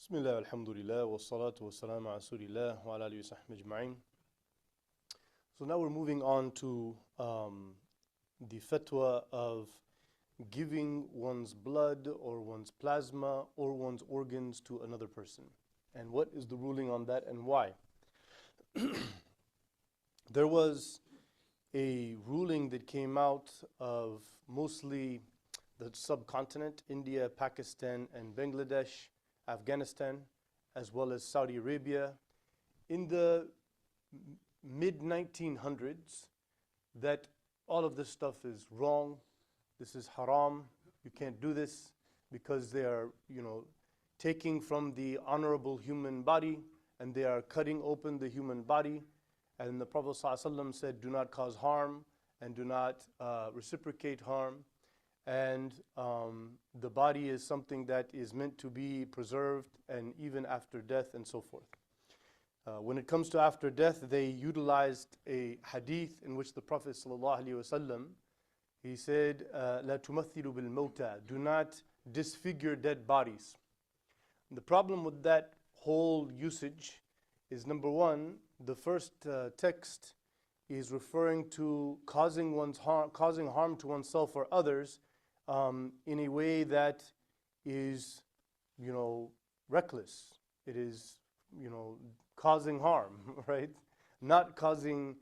Bismillah, alhamdulillah, wa salatu wa salam ala rasulillah wa ala alihi wa sahbihi ajma'in. So now we're moving on to the fatwa of giving one's blood or one's plasma or one's organs to another person. And what is the ruling on that and why? There was a ruling that came out of mostly the subcontinent, India, Pakistan, and Bangladesh, Afghanistan, as well as Saudi Arabia, in the mid-1900s, that all of this stuff is wrong, this is haram, you can't do this, because they are, taking from the honorable human body, and they are cutting open the human body. And the Prophet ﷺ said, do not cause harm, and do not reciprocate harm. And the body is something that is meant to be preserved, and even after death and so forth. When it comes to after death, they utilized a hadith in which the Prophet ﷺ, he said, "La tumathilu bil mawta," do not disfigure dead bodies. And the problem with that whole usage is, number one, the first text is referring to causing harm to oneself or others in a way that is, reckless. It is, causing harm, right? Not causing,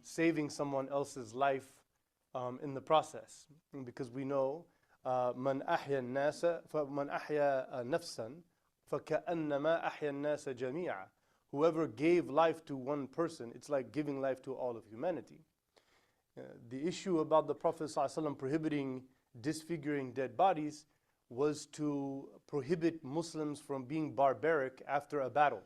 saving someone else's life in the process. Because we know, man ahya nafsan, فَكَأَنَّمَا أَحْيَا النَّاسَ جَمِيعًا. Whoever gave life to one person, it's like giving life to all of humanity. The issue about the Prophet ﷺ prohibiting disfiguring dead bodies was to prohibit Muslims from being barbaric after a battle.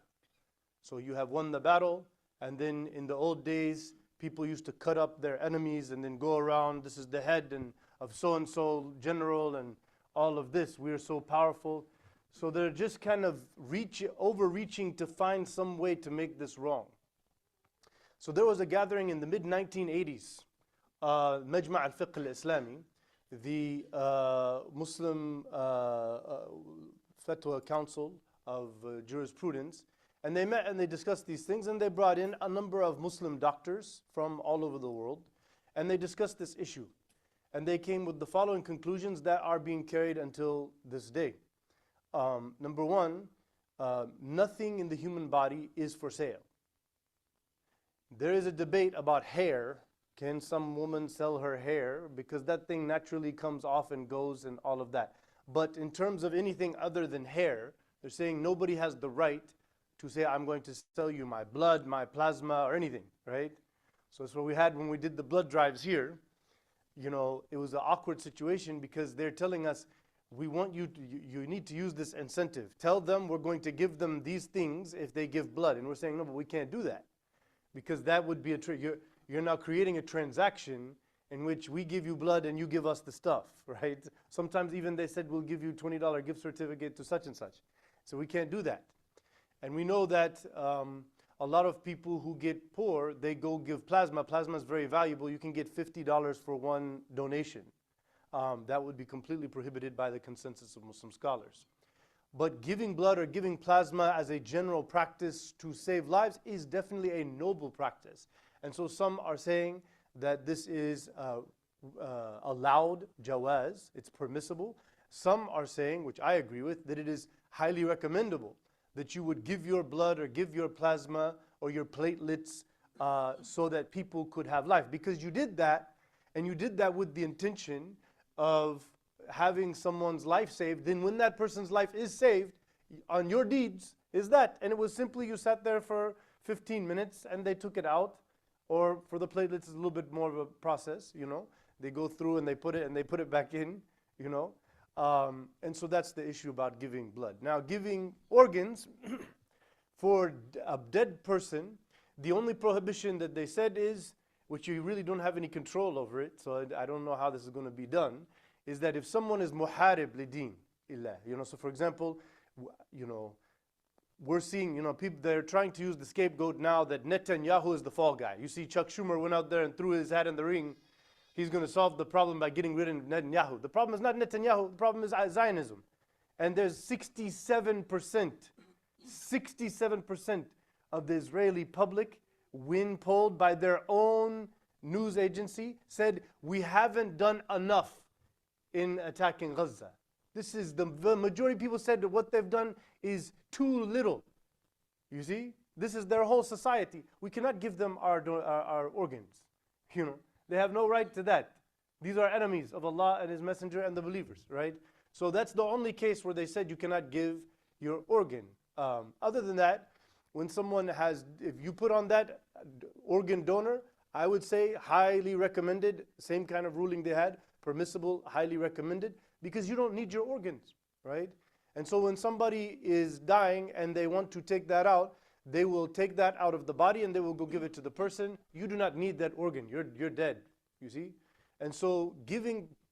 So you have won the battle, and then in the old days, people used to cut up their enemies and then go around, this is the head of so-and-so general and all of this, we're so powerful. So they're just kind of overreaching to find some way to make this wrong. So there was a gathering in the mid-1980s, Majma' al-Fiqh al-Islami, the Muslim Fatwa Council of Jurisprudence, and they met and they discussed these things, and they brought in a number of Muslim doctors from all over the world, and they discussed this issue. And they came with the following conclusions that are being carried until this day. Number one, nothing in the human body is for sale. There is a debate about hair. Can some woman sell her hair? Because that thing naturally comes off and goes and all of that. But in terms of anything other than hair, they're saying nobody has the right to say, I'm going to sell you my blood, my plasma, or anything, right? So that's what we had when we did the blood drives here. It was an awkward situation because they're telling us, we want you to, you need to use this incentive. Tell them we're going to give them these things if they give blood. And we're saying, no, but we can't do that. Because that would be you're now creating a transaction in which we give you blood and you give us the stuff, right? Sometimes even they said, we'll give you $20 gift certificate to such and such. So we can't do that. And we know that a lot of people who get poor, they go give plasma. Plasma is very valuable. You can get $50 for one donation. That would be completely prohibited by the consensus of Muslim scholars. But giving blood or giving plasma as a general practice to save lives is definitely a noble practice. And so some are saying that this is allowed, jawaz, it's permissible. Some are saying, which I agree with, that it is highly recommendable that you would give your blood or give your plasma or your platelets so that people could have life. Because you did that, and you did that with the intention of having someone's life saved. Then when that person's life is saved, on your deeds is that. And it was simply you sat there for 15 minutes and they took it out. Or for the platelets, it's a little bit more of a process, They go through and they put it back in, And so that's the issue about giving blood. Now, giving organs for a dead person, the only prohibition that they said is, which you really don't have any control over it, so I don't know how this is going to be done, is that if someone is muharib li din illah, so for example, we're seeing, people, they're trying to use the scapegoat now that Netanyahu is the fall guy. You see Chuck Schumer went out there and threw his hat in the ring. He's going to solve the problem by getting rid of Netanyahu. The problem is not Netanyahu, the problem is Zionism. And there's 67% of the Israeli public, when polled by their own news agency, said we haven't done enough in attacking Gaza. This is the majority of people said that what they've done is too little. You see, this is their whole society. We cannot give them our organs. You know, they have no right to that. These are enemies of Allah and His Messenger and the believers, right? So that's the only case where they said you cannot give your organ. Other than that, when someone has, if you put on that organ donor, I would say highly recommended, same kind of ruling they had, permissible, highly recommended, because you don't need your organs, right? And so when somebody is dying and they want to take that out, they will take that out of the body and they will go give it to the person. You do not need that organ, you're dead, you see? And so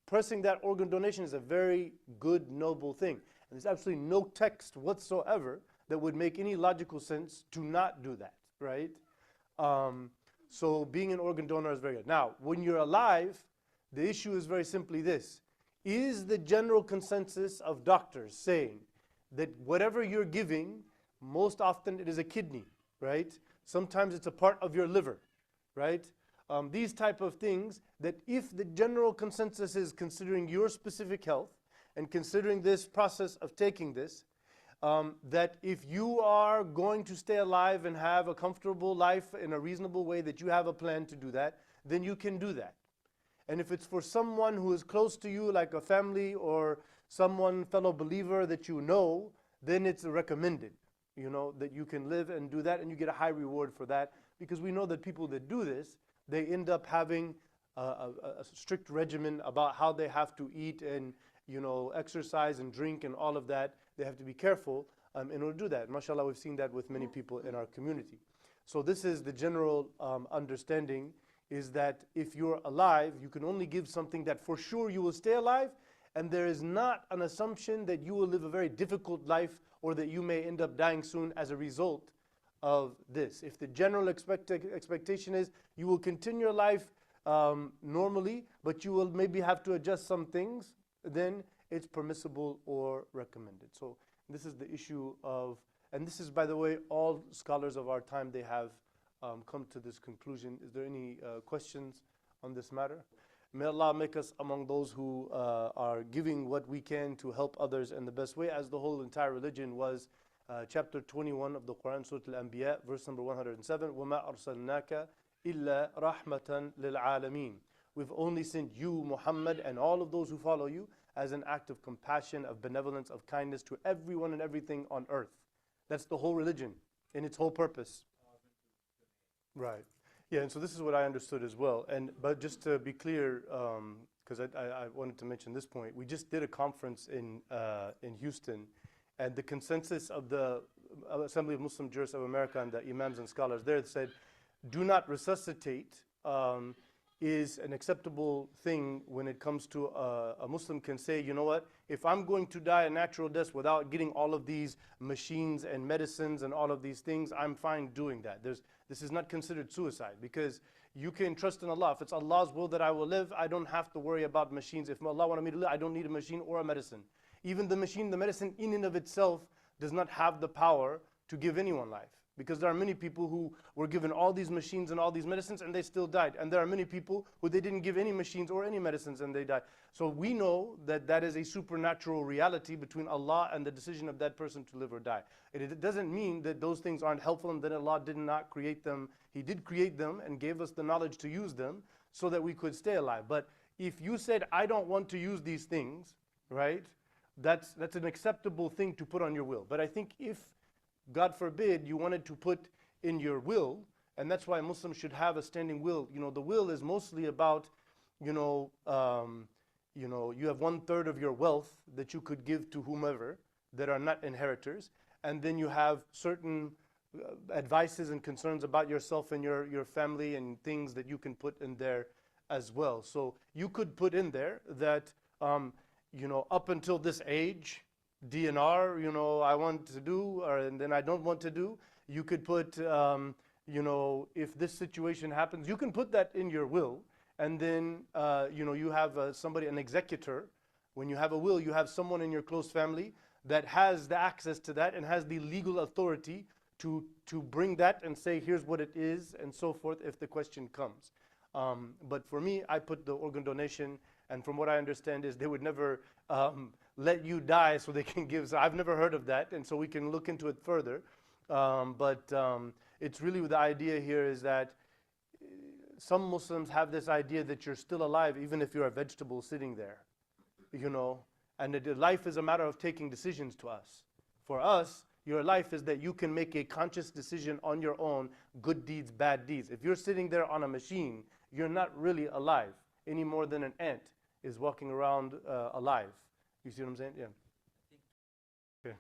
pressing that organ donation is a very good, noble thing. And there's absolutely no text whatsoever that would make any logical sense to not do that, right? So being an organ donor is very good. Now, when you're alive, the issue is very simply this. Is the general consensus of doctors saying that whatever you're giving, most often it is a kidney, right? Sometimes it's a part of your liver, right? These type of things, that if the general consensus is considering your specific health and considering this process of taking this, that if you are going to stay alive and have a comfortable life in a reasonable way, that you have a plan to do that, then you can do that. And if it's for someone who is close to you, like a family or someone, fellow believer that you know, then it's recommended, you know, that you can live and do that, and you get a high reward for that. Because we know that people that do this, they end up having a strict regimen about how they have to eat and, you know, exercise and drink and all of that. They have to be careful in order to do that. MashaAllah, we've seen that with many people in our community. So this is the general understanding, is that if you're alive, you can only give something that for sure you will stay alive, and there is not an assumption that you will live a very difficult life or that you may end up dying soon as a result of this. If the general expectation is you will continue your life normally, but you will maybe have to adjust some things, then it's permissible or recommended. So this is the issue of, and this is, by the way, all scholars of our time, they have come to this conclusion. Is there any questions on this matter? May Allah make us among those who are giving what we can to help others in the best way, as the whole entire religion was. Chapter 21 of the Quran, Surah Al-Anbiya, verse number 107, وَمَا أَرْسَلْنَاكَ إِلَّا رَحْمَةً لِلْعَالَمِينَ. We've only sent you, Muhammad, and all of those who follow you as an act of compassion, of benevolence, of kindness to everyone and everything on earth. That's the whole religion in its whole purpose. Right. Yeah, and so this is what I understood as well. But just to be clear, because I wanted to mention this point, we just did a conference in Houston, and the consensus of the Assembly of Muslim Jurists of America and the Imams and scholars there said, do not resuscitate is an acceptable thing when it comes to a Muslim can say, you know what, if I'm going to die a natural death without getting all of these machines and medicines and all of these things, I'm fine doing that. This is not considered suicide, because you can trust in Allah. If it's Allah's will that I will live, I don't have to worry about machines. If Allah wanted me to live, I don't need a machine or a medicine. Even the machine, the medicine in and of itself does not have the power to give anyone life. Because there are many people who were given all these machines and all these medicines and they still died. And there are many people who they didn't give any machines or any medicines and they died. So we know that that is a supernatural reality between Allah and the decision of that person to live or die. It doesn't mean that those things aren't helpful and that Allah did not create them. He did create them and gave us the knowledge to use them so that we could stay alive. But if you said, I don't want to use these things, right? That's an acceptable thing to put on your will. But I think if, God forbid, you wanted to put in your will, and that's why Muslims should have a standing will. You know, the will is mostly about, you have 1/3 of your wealth that you could give to whomever that are not inheritors, and then you have certain advices and concerns about yourself and your family and things that you can put in there as well. So you could put in there that, up until this age, DNR, I want to do, and then I don't want to do. You could put, if this situation happens, you can put that in your will. And then, you have somebody, an executor. When you have a will, you have someone in your close family that has the access to that and has the legal authority to bring that and say, here's what it is, and so forth, if the question comes. But for me, I put the organ donation, and from what I understand is they would never let you die so they can give. So I've never heard of that, and so we can look into it further. But it's really the idea here is that some Muslims have this idea that you're still alive even if you're a vegetable sitting there, you know, and that life is a matter of taking decisions to us. For us, your life is that you can make a conscious decision on your own, good deeds, bad deeds. If you're sitting there on a machine, you're not really alive any more than an ant is walking around alive. You see what I'm saying? Yeah. Okay.